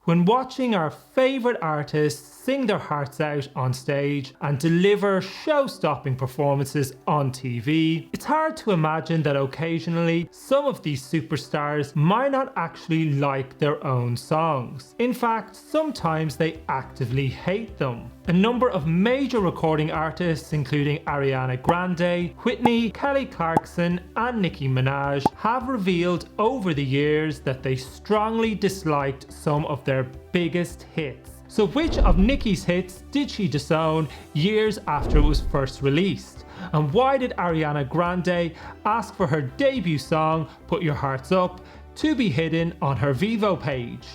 When watching our favourite artists sing their hearts out on stage and deliver show-stopping performances on TV, it's hard to imagine that occasionally some of these superstars might not actually like their own songs. In fact, sometimes they actively hate them. A number of major recording artists, including Ariana Grande, Whitney, Kelly Clarkson and Nicki Minaj, have revealed over the years that they strongly disliked some of their biggest hits. So which of Nicki's hits did she disown years after it was first released? And why did Ariana Grande ask for her debut song, Put Your Hearts Up, to be hidden on her Vevo page?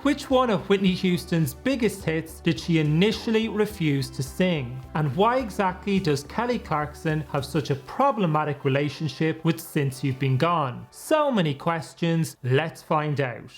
Which one of Whitney Houston's biggest hits did she initially refuse to sing? And why exactly does Kelly Clarkson have such a problematic relationship with Since You've Been Gone? So many questions, let's find out.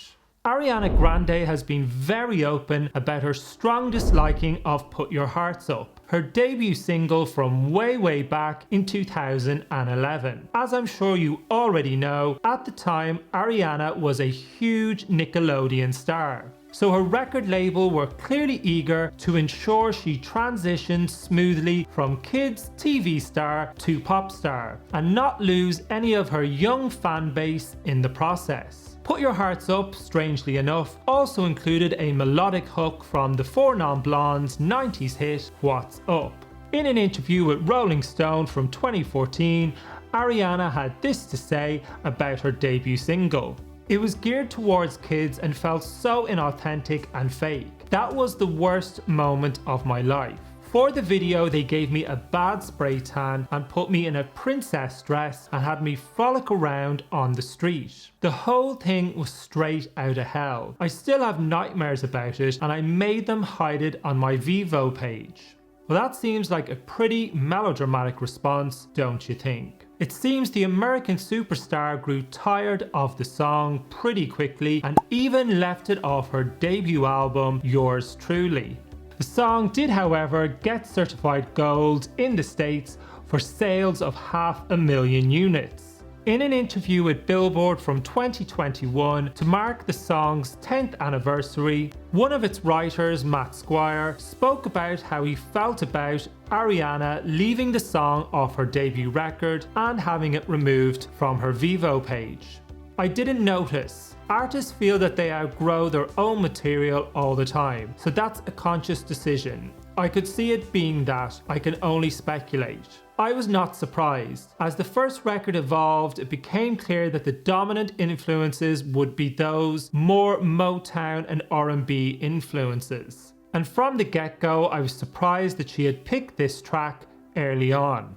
Ariana Grande has been very open about her strong disliking of Put Your Hearts Up, her debut single from way back in 2011. As I'm sure you already know, at the time Ariana was a huge Nickelodeon star. So her record label were clearly eager to ensure she transitioned smoothly from kids TV star to pop star and not lose any of her young fan base in the process. Put Your Hearts Up, strangely enough, also included a melodic hook from the Four Non-Blondes' 90s hit What's Up. In an interview with Rolling Stone from 2014, Ariana had this to say about her debut single. It was geared towards kids and felt so inauthentic and fake. That was the worst moment of my life. For the video, they gave me a bad spray tan and put me in a princess dress and had me frolic around on the street. The whole thing was straight out of hell. I still have nightmares about it and I made them hide it on my Vevo page. Well, that seems like a pretty melodramatic response, don't you think? It seems the American superstar grew tired of the song pretty quickly and even left it off her debut album, Yours Truly. The song did, however, get certified gold in the States for sales of 500,000 units. In an interview with Billboard from 2021 to mark the song's 10th anniversary, one of its writers, Matt Squire, spoke about how he felt about Ariana leaving the song off her debut record and having it removed from her Vevo page. I didn't notice. Artists feel that they outgrow their own material all the time, so that's a conscious decision. I could see it being that, I can only speculate. I was not surprised. As the first record evolved, it became clear that the dominant influences would be those more Motown and R&B influences. And from the get-go, I was surprised that she had picked this track early on.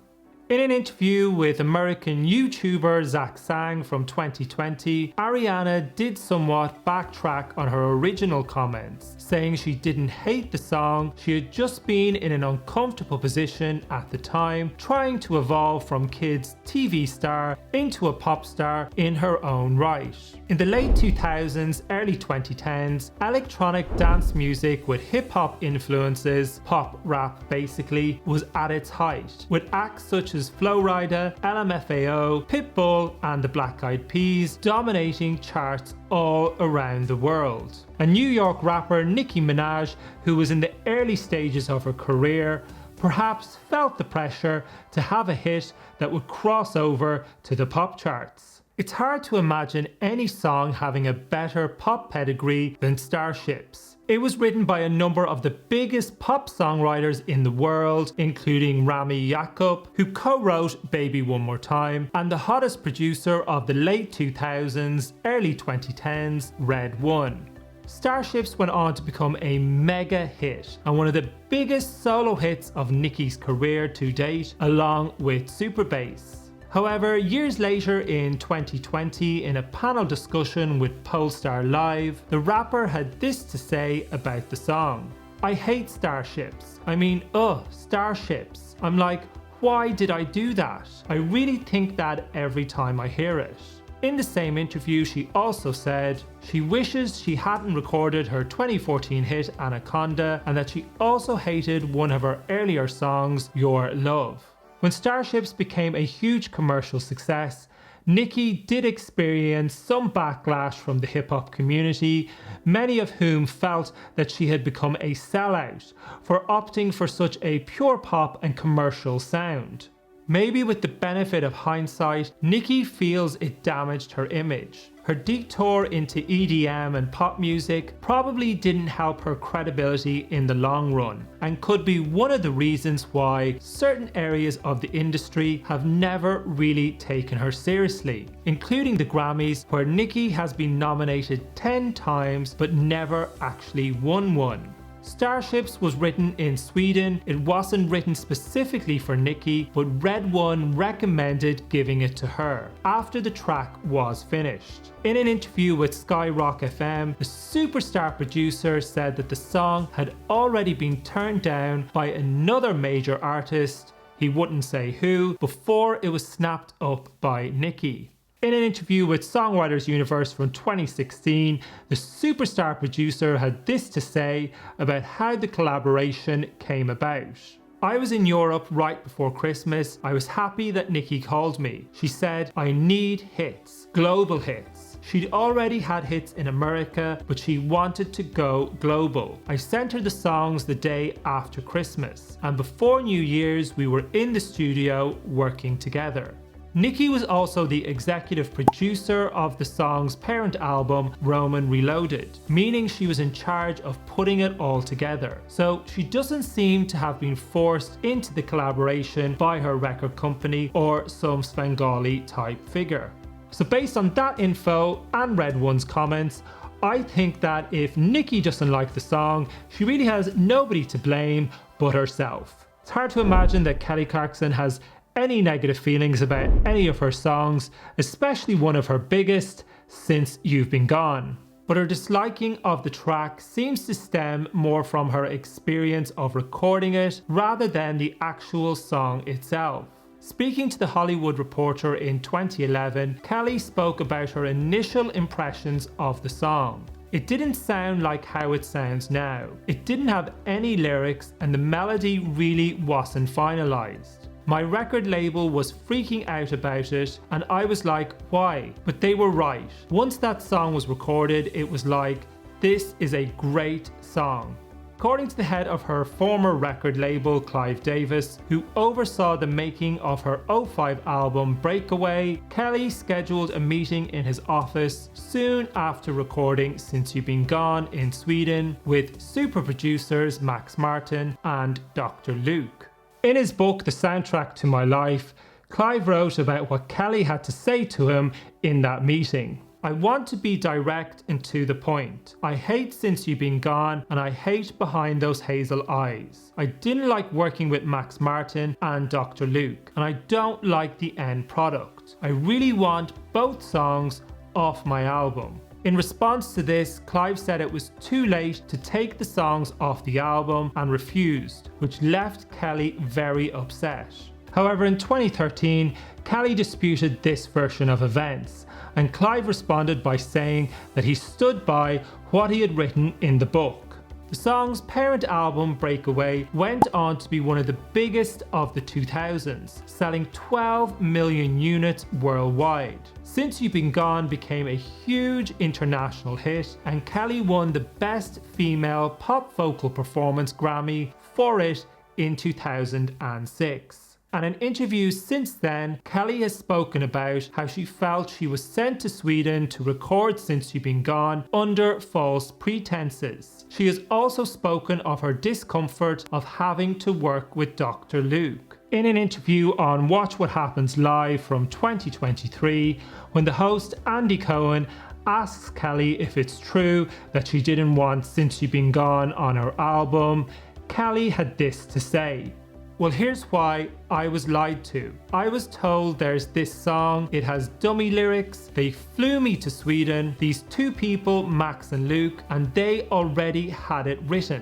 In an interview with American YouTuber Zach Sang from 2020, Ariana did somewhat backtrack on her original comments, saying she didn't hate the song, she had just been in an uncomfortable position at the time, trying to evolve from kids TV star into a pop star in her own right. In the late 2000s, early 2010s, electronic dance music with hip-hop influences, pop rap basically, was at its height, with acts such as Flo Rida, LMFAO, Pitbull and the Black Eyed Peas dominating charts all around the world. A New York rapper, Nicki Minaj, who was in the early stages of her career, perhaps felt the pressure to have a hit that would cross over to the pop charts. It's hard to imagine any song having a better pop pedigree than Starships. It was written by a number of the biggest pop songwriters in the world, including Rami Yacoub, who co-wrote Baby One More Time, and the hottest producer of the late 2000s, early 2010s, Red One. Starships went on to become a mega hit and one of the biggest solo hits of Nicki's career to date, along with Super Bass. However, years later in 2020, in a panel discussion with Polestar Live, the rapper had this to say about the song. I hate starships. I mean, starships. I'm like, why did I do that? I really think that every time I hear it. In the same interview, she also said she wishes she hadn't recorded her 2014 hit Anaconda and that she also hated one of her earlier songs, Your Love. When Starships became a huge commercial success, Nicki did experience some backlash from the hip-hop community, many of whom felt that she had become a sellout for opting for such a pure pop and commercial sound. Maybe with the benefit of hindsight, Nicki feels it damaged her image. Her detour into EDM and pop music probably didn't help her credibility in the long run, and could be one of the reasons why certain areas of the industry have never really taken her seriously, including the Grammys, where Nicki has been nominated 10 times but never actually won one. Starships was written in Sweden. It wasn't written specifically for Nicki, but Red One recommended giving it to her after the track was finished. In an interview with Skyrock FM, the superstar producer said that the song had already been turned down by another major artist, he wouldn't say who, before it was snapped up by Nicki. In an interview with Songwriters Universe from 2016, the superstar producer had this to say about how the collaboration came about. "I was in Europe right before Christmas. I was happy that Nicki called me. She said, I need hits, global hits. She'd already had hits in America, but she wanted to go global. I sent her the songs the day after Christmas, and before New Year's we were in the studio working together." Nicki was also the executive producer of the song's parent album, Roman Reloaded, meaning she was in charge of putting it all together. So she doesn't seem to have been forced into the collaboration by her record company or some Svengali type figure. So based on that info and Red One's comments, I think that if Nicki doesn't like the song, she really has nobody to blame but herself. It's hard to imagine that Kelly Clarkson has any negative feelings about any of her songs, especially one of her biggest, Since You've Been Gone. But her disliking of the track seems to stem more from her experience of recording it rather than the actual song itself. Speaking to The Hollywood Reporter in 2011, Kelly spoke about her initial impressions of the song. "It didn't sound like how it sounds now. It didn't have any lyrics and the melody really wasn't finalized. My record label was freaking out about it and I was like, why? But they were right. Once that song was recorded, it was like, this is a great song." According to the head of her former record label, Clive Davis, who oversaw the making of her '05 album Breakaway, Kelly scheduled a meeting in his office soon after recording Since You've Been Gone in Sweden with super producers Max Martin and Dr. Luke. In his book, The Soundtrack to My Life, Clive wrote about what Kelly had to say to him in that meeting. "I want to be direct and to the point. I hate Since You've Been Gone and I hate Behind Those Hazel Eyes. I didn't like working with Max Martin and Dr. Luke, and I don't like the end product. I really want both songs off my album." In response to this, Clive said it was too late to take the songs off the album and refused, which left Kelly very upset. However, in 2013, Kelly disputed this version of events, and Clive responded by saying that he stood by what he had written in the book. The song's parent album, Breakaway, went on to be one of the biggest of the 2000s, selling 12 million units worldwide. Since You've Been Gone became a huge international hit, and Kelly won the Best Female Pop Vocal Performance Grammy for it in 2006. And in interviews since then, Kelly has spoken about how she felt she was sent to Sweden to record Since You've Been Gone under false pretenses. She has also spoken of her discomfort of having to work with Dr. Luke. In an interview on Watch What Happens Live from 2023, when the host Andy Cohen asks Kelly if it's true that she didn't want Since You've Been Gone on her album, Kelly had this to say. "Well, here's why I was lied to. I was told there's this song, it has dummy lyrics, they flew me to Sweden, these two people, Max and Luke, and they already had it written.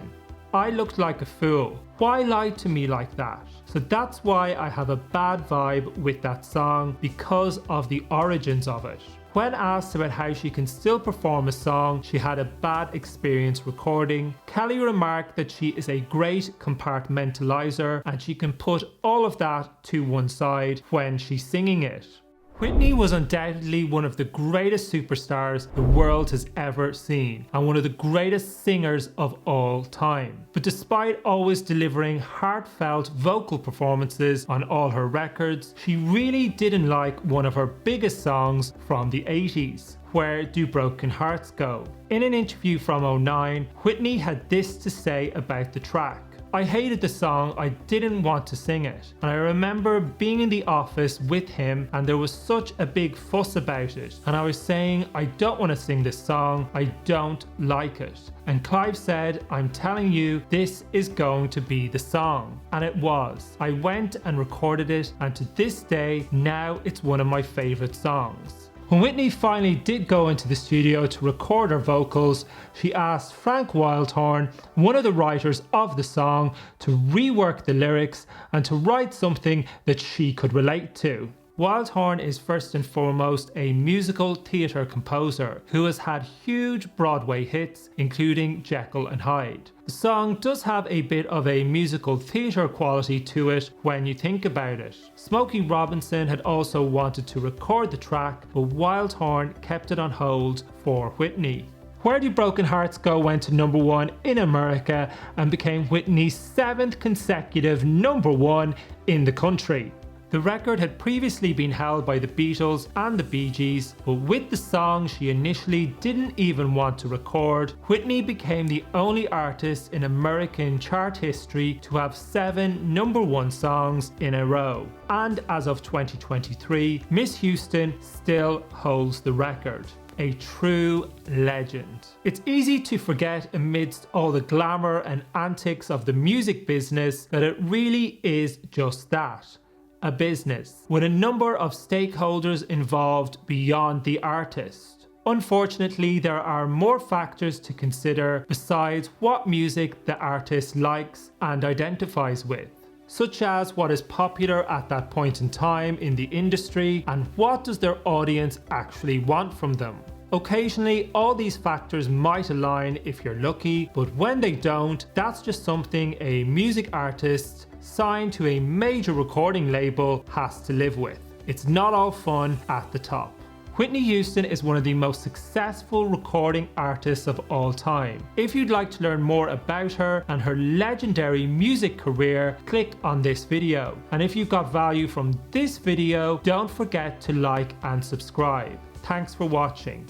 I looked like a fool. Why lie to me like that? So that's why I have a bad vibe with that song, because of the origins of it." When asked about how she can still perform a song she had a bad experience recording, Kelly remarked that she is a great compartmentalizer and she can put all of that to one side when she's singing it. Whitney was undoubtedly one of the greatest superstars the world has ever seen and one of the greatest singers of all time. But despite always delivering heartfelt vocal performances on all her records, she really didn't like one of her biggest songs from the 80s, Where Do Broken Hearts Go? In an interview from '09, Whitney had this to say about the track. I hated the song, I didn't want to sing it, and I remember being in the office with him and there was such a big fuss about it, and I was saying I don't want to sing this song, I don't like it. And Clive said, I'm telling you, this is going to be the song. And it was. I went and recorded it, and to this day, now it's one of my favourite songs. When Whitney finally did go into the studio to record her vocals, she asked Frank Wildhorn, one of the writers of the song, to rework the lyrics and to write something that she could relate to. Wildhorn is first and foremost a musical theatre composer who has had huge Broadway hits, including Jekyll and Hyde. The song does have a bit of a musical theatre quality to it when you think about it. Smokey Robinson had also wanted to record the track, but Wildhorn kept it on hold for Whitney. Where Do Broken Hearts Go went to #1 in America and became Whitney's 7th consecutive #1 in the country. The record had previously been held by the Beatles and the Bee Gees, but with the song she initially didn't even want to record, Whitney became the only artist in American chart history to have 7 #1 songs in a row. And as of 2023, Miss Houston still holds the record. A true legend. It's easy to forget amidst all the glamour and antics of the music business that it really is just that. A business, with a number of stakeholders involved beyond the artist. Unfortunately, there are more factors to consider besides what music the artist likes and identifies with, such as what is popular at that point in time in the industry and what does their audience actually want from them. Occasionally, all these factors might align if you're lucky, but when they don't, that's just something a music artist signed to a major recording label has to live with. It's not all fun at the top. Whitney Houston is one of the most successful recording artists of all time. If you'd like to learn more about her and her legendary music career, click on this video. And if you got value from this video, don't forget to like and subscribe. Thanks for watching.